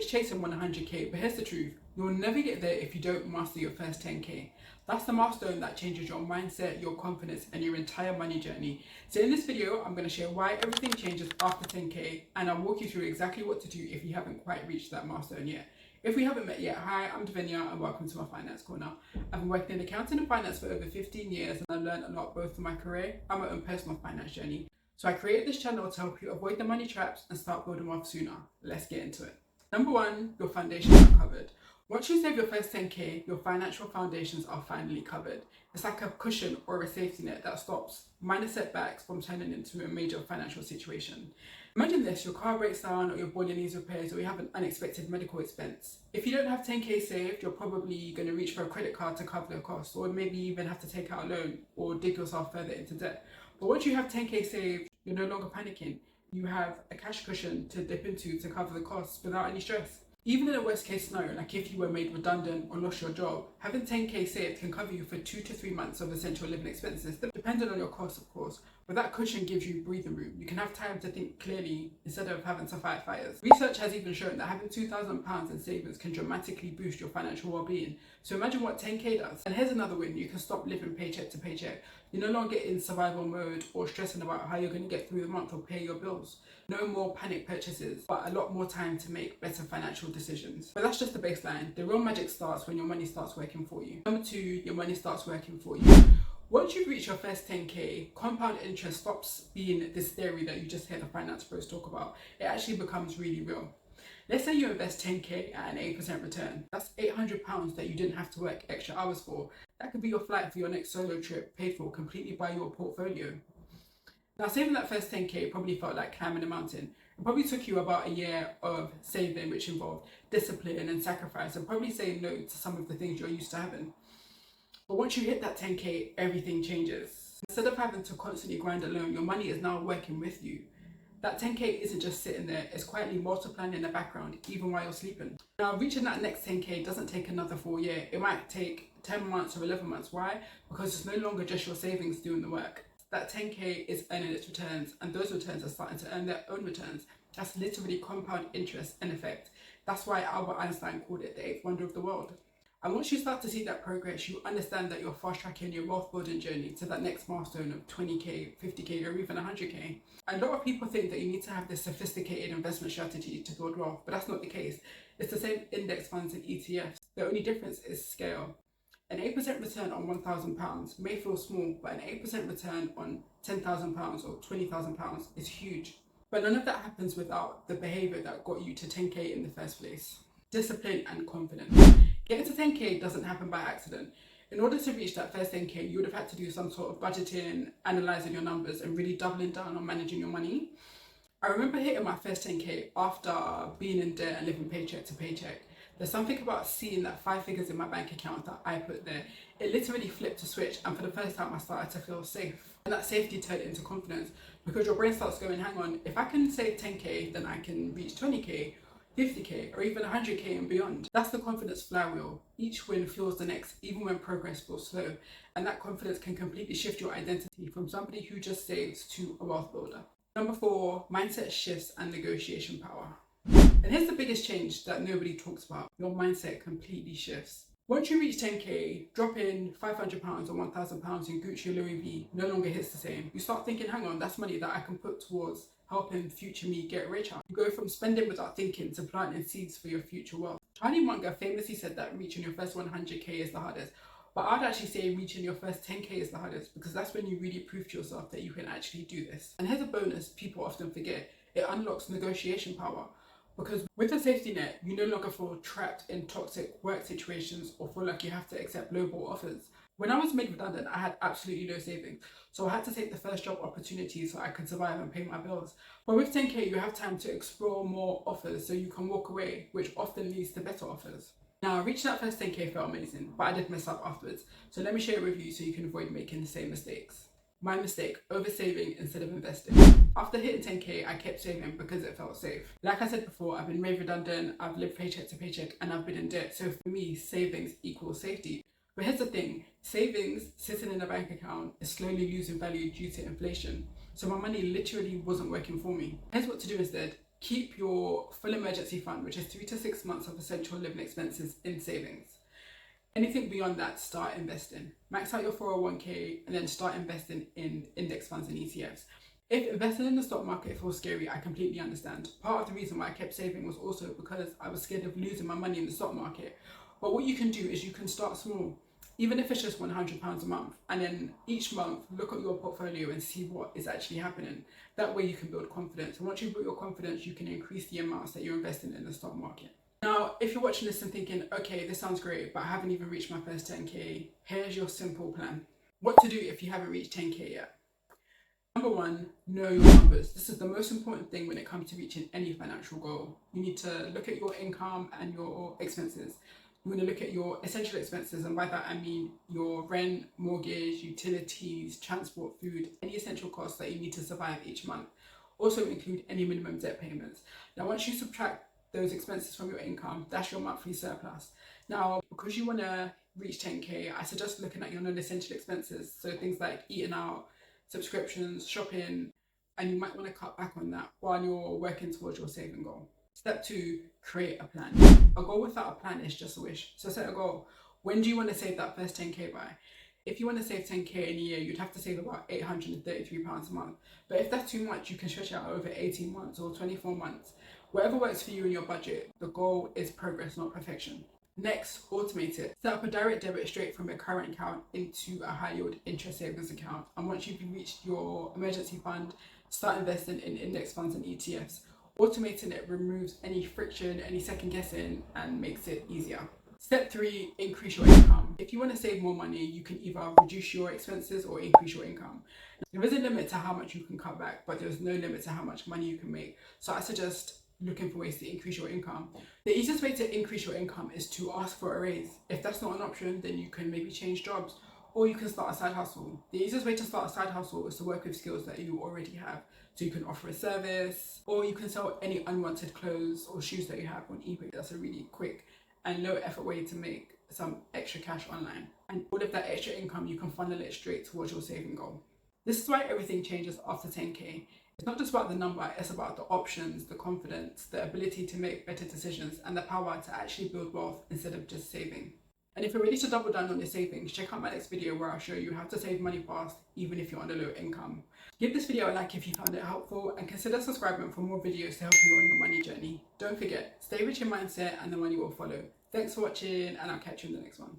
chasing 100k, but here's the truth. You'll never get there if you don't master your first 10k. That's the milestone that changes your mindset, your confidence, and your entire money journey. So in this video, I'm going to share why everything changes after 10k, and I'll walk you through exactly what to do if you haven't quite reached that milestone yet. If we haven't met yet, hi, I'm Davinia and welcome to my finance corner. I've been working in accounting and finance for over 15 years and I've learned a lot both through my career and my own personal finance journey. So I created this channel to help you avoid the money traps and start building wealth sooner. Let's get into it. Number one, your foundations are covered. Once you save your first 10k, your financial foundations are finally covered. It's like a cushion or a safety net that stops minor setbacks from turning into a major financial situation. Imagine this, your car breaks down or your body needs repairs or you have an unexpected medical expense. If you don't have 10k saved, you're probably going to reach for a credit card to cover the cost, or maybe even have to take out a loan or dig yourself further into debt. But once you have 10k saved, you're no longer panicking. You have a cash cushion to dip into to cover the costs without any stress. Even in a worst case scenario, like if you were made redundant or lost your job, having 10k saved can cover you for 2 to 3 months of essential living expenses, depending on your costs, of course. But that cushion gives you breathing room. You can have time to think clearly instead of having to fight fires. Research has even shown that having £2,000 in savings can dramatically boost your financial well-being. So imagine what 10k does. And here's another win: you can stop living paycheck to paycheck. You're no longer in survival mode or stressing about how you're going to get through the month or pay your bills. No more panic purchases, but a lot more time to make better financial decisions. But that's just the baseline. The real magic starts when your money starts working for you. Number two, your money starts working for you. Once you reach your first 10k, compound interest stops being this theory that you just hear the finance pros talk about. It actually becomes really real. Let's say you invest 10k at an 8% return. That's £800 that you didn't have to work extra hours for. That could be your flight for your next solo trip, paid for completely by your portfolio. Now, saving that first 10k probably felt like climbing a mountain. It probably took you about a year of saving, which involved discipline and sacrifice, and probably saying no to some of the things you're used to having. But once you hit that 10k, everything changes. Instead of having to constantly grind alone, your money is now working with you. That 10k isn't just sitting there, it's quietly multiplying in the background, even while you're sleeping. Now, reaching that next 10k doesn't take another full year. It might take 10 months or 11 months. Why? Because it's no longer just your savings doing the work. That 10k is earning its returns, and those returns are starting to earn their own returns. That's literally compound interest in effect. That's why Albert Einstein called it the eighth wonder of the world. And once you start to see that progress, you understand that you're fast tracking your wealth building journey to that next milestone of 20k, 50k, or even 100k. A lot of people think that you need to have this sophisticated investment strategy to build wealth, but that's not the case. It's the same index funds and ETFs. The only difference is scale. An 8% return on £1,000 may feel small, but an 8% return on £10,000 or £20,000 is huge. But none of that happens without the behavior that got you to 10k in the first place. Discipline and confidence. Getting to 10k doesn't happen by accident. In order to reach that first 10k, you would have had to do some sort of budgeting, analysing your numbers, and really doubling down on managing your money. I remember hitting my first 10k after being in debt and living paycheck to paycheck. There's something about seeing that 5 figures in my bank account that I put there. It literally flipped a switch, and for the first time I started to feel safe. And that safety turned into confidence, because your brain starts going, hang on, if I can save 10k, then I can reach 20k, 50k, or even 100k and beyond. That's the confidence flywheel. Each win fuels the next, even when progress feels slow. And that confidence can completely shift your identity from somebody who just saves to a wealth builder. Number 4, mindset shifts and negotiation power. And here's the biggest change that nobody talks about. Your mindset completely shifts. Once you reach 10k, dropping £500 or £1,000 in Gucci or Louis V no longer hits the same. You start thinking, hang on, that's money that I can put towards helping future me get richer. You go from spending without thinking to planting seeds for your future wealth. Charlie Munger famously said that reaching your first 100k is the hardest. But I'd actually say reaching your first 10k is the hardest, because that's when you really prove to yourself that you can actually do this. And here's a bonus people often forget. It unlocks negotiation power. Because with a safety net, you no longer feel trapped in toxic work situations or feel like you have to accept lowball offers. When I was made redundant, I had absolutely no savings. So I had to take the first job opportunity so I could survive and pay my bills. But with 10k, you have time to explore more offers so you can walk away, which often leads to better offers. Now, reaching that first 10k felt amazing, but I did mess up afterwards. So let me share it with you so you can avoid making the same mistakes. My mistake, over-saving instead of investing. After hitting 10k, I kept saving because it felt safe. Like I said before, I've been made redundant, I've lived paycheck to paycheck, and I've been in debt. So for me, savings equals safety. But here's the thing, savings sitting in a bank account is slowly losing value due to inflation. So my money literally wasn't working for me. Here's what to do instead. Keep your full emergency fund, which is 3 to 6 months of essential living expenses, in savings. Anything beyond that, start investing. Max out your 401k and then start investing in index funds and ETFs. If investing in the stock market feels scary, I completely understand. Part of the reason why I kept saving was also because I was scared of losing my money in the stock market. But what you can do is you can start small, even if it's just £100 a month, and then each month look at your portfolio and see what is actually happening. That way you can build confidence. And once you build your confidence, you can increase the amounts that you're investing in the stock market. Now, if you're watching this and thinking, okay, this sounds great, but I haven't even reached my first 10k, here's your simple plan. What to do if you haven't reached 10k yet? Number one, know your numbers. This is the most important thing when it comes to reaching any financial goal. You need to look at your income and your expenses. You want to look at your essential expenses, and by that I mean your rent, mortgage, utilities, transport, food, any essential costs that you need to survive each month. Also include any minimum debt payments. Now, once you subtract those expenses from your income, that's your monthly surplus. Now, because you want to reach 10k, I suggest looking at your non-essential expenses. So things like eating out, subscriptions, shopping, and you might want to cut back on that while you're working towards your saving goal. Step 2, create a plan. A goal without a plan is just a wish. So set a goal. When do you want to save that first 10k by? If you want to save 10k in a year, you'd have to save about £833 a month. But if that's too much, you can stretch it out over 18 months or 24 months. Whatever works for you in your budget, the goal is progress, not perfection. Next, automate it. Set up a direct debit straight from your current account into a high yield interest savings account. And once you've reached your emergency fund, start investing in index funds and ETFs. Automating it removes any friction, any second guessing, and makes it easier. Step 3, increase your income. If you want to save more money, you can either reduce your expenses or increase your income. There is a limit to how much you can cut back, but there's no limit to how much money you can make. So I suggest looking for ways to increase your income. The easiest way to increase your income is to ask for a raise. If that's not an option, then you can maybe change jobs, or you can start a side hustle. The easiest way to start a side hustle is to work with skills that you already have. So you can offer a service, or you can sell any unwanted clothes or shoes that you have on eBay. That's a really quick and low effort way to make some extra cash online. And all of that extra income, you can funnel it straight towards your saving goal. This is why everything changes after 10k. It's not just about the number, it's about the options, the confidence, the ability to make better decisions, and the power to actually build wealth instead of just saving. And if you're ready to double down on your savings, check out my next video where I'll show you how to save money fast, even if you're on a low income. Give this video a like if you found it helpful, and consider subscribing for more videos to help you on your money journey. Don't forget, stay rich in mindset and the money will follow. Thanks for watching, and I'll catch you in the next one.